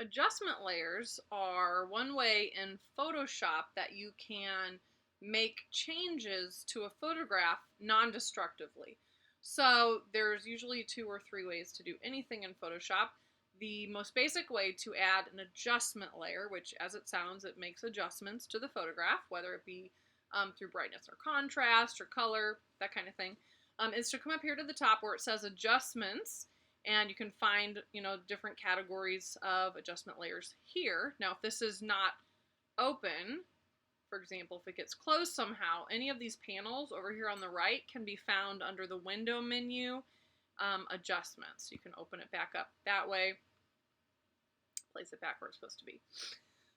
Adjustment layers are one way in Photoshop that you can make changes to a photograph non-destructively. So there's usually 2 or 3 ways to do anything in Photoshop. The most basic way to add an adjustment layer, which as it sounds, it makes adjustments to the photograph, whether it be through brightness or contrast or color, that kind of thing, is to come up here to the top where it says adjustments, and you can find, different categories of adjustment layers here. Now, if this is not open, for example, if it gets closed somehow, any of these panels over here on the right can be found under the window menu, adjustments. You can open it back up that way, place it back where it's supposed to be.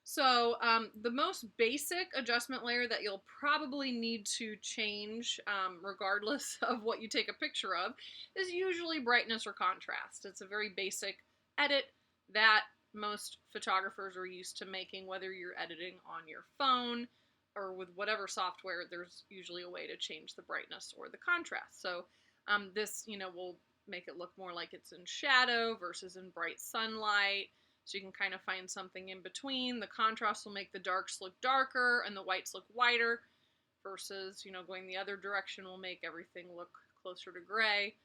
So the most basic adjustment layer that you'll probably need to change, regardless of what you take a picture of, is usually brightness or contrast. It's a very basic edit that most photographers are used to making, whether you're editing on your phone or with whatever software. There's usually a way to change the brightness or the contrast. So this, will make it look more like it's in shadow versus in bright sunlight. So you can kind of find something in between. The contrast will make the darks look darker and the whites look whiter versus, going the other direction will make everything look closer to gray.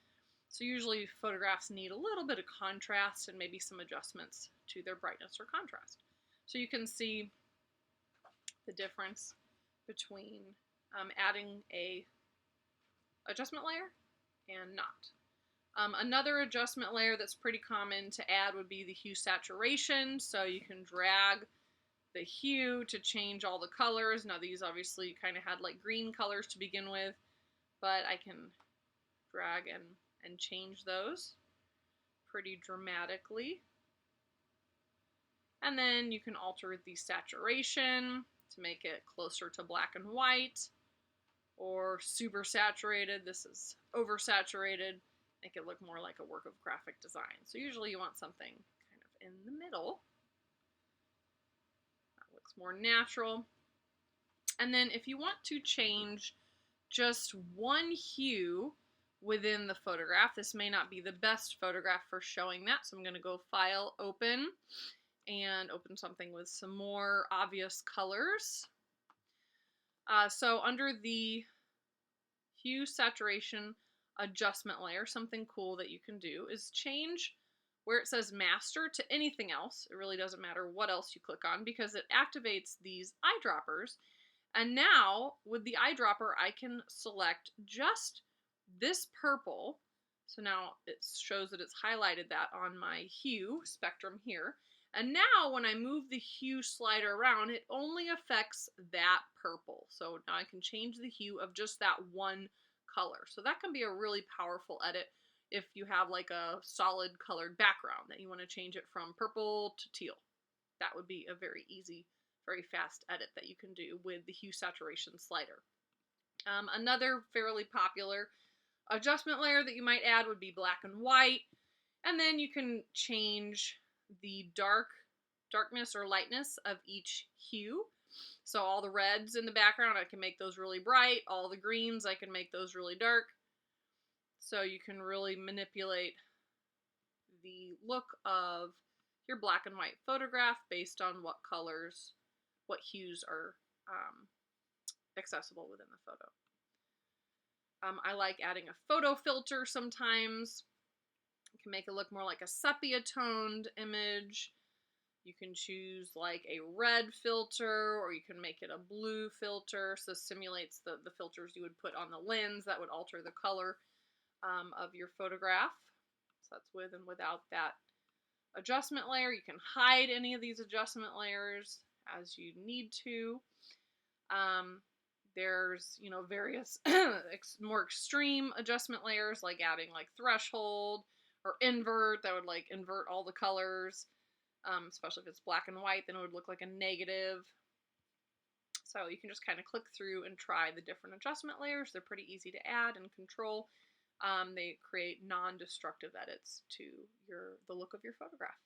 So usually photographs need a little bit of contrast and maybe some adjustments to their brightness or contrast. So you can see the difference between adding a adjustment layer and not. Another adjustment layer that's pretty common to add would be the hue saturation. So you can drag the hue to change all the colors. Now these obviously kind of had like green colors to begin with, but I can drag and change those pretty dramatically. And then you can alter the saturation to make it closer to black and white, or super saturated. This is oversaturated. Make it look more like a work of graphic design. So usually you want something kind of in the middle. That looks more natural. And then if you want to change just one hue within the photograph, this may not be the best photograph for showing that, so I'm going to go File, Open, and open something with some more obvious colors. So under the hue saturation adjustment layer, something cool that you can do is change where it says master to anything else. It really doesn't matter what else you click on because it activates these eyedroppers. And now with the eyedropper, I can select just this purple. So now it shows that it's highlighted that on my hue spectrum here. And now when I move the hue slider around, it only affects that purple. So now I can change the hue of just that one color. So that can be a really powerful edit if you have like a solid colored background that you want to change it from purple to teal. That would be a very easy, very fast edit that you can do with the hue saturation slider. Another fairly popular adjustment layer that you might add would be black and white. And then you can change the darkness or lightness of each hue. So all the reds in the background, I can make those really bright. All the greens, I can make those really dark. So you can really manipulate the look of your black and white photograph based on what colors, what hues are accessible within the photo. I like adding a photo filter sometimes. You can make it look more like a sepia toned image. You can choose like a red filter, or you can make it a blue filter, so simulates the filters you would put on the lens that would alter the color of your photograph. So that's with and without that adjustment layer. You can hide any of these adjustment layers as you need to. There's, various more extreme adjustment layers, like adding like threshold or invert, that would like invert all the colors. Especially if it's black and white, then it would look like a negative. So you can just kind of click through and try the different adjustment layers. They're pretty easy to add and control. They create non-destructive edits to the look of your photograph.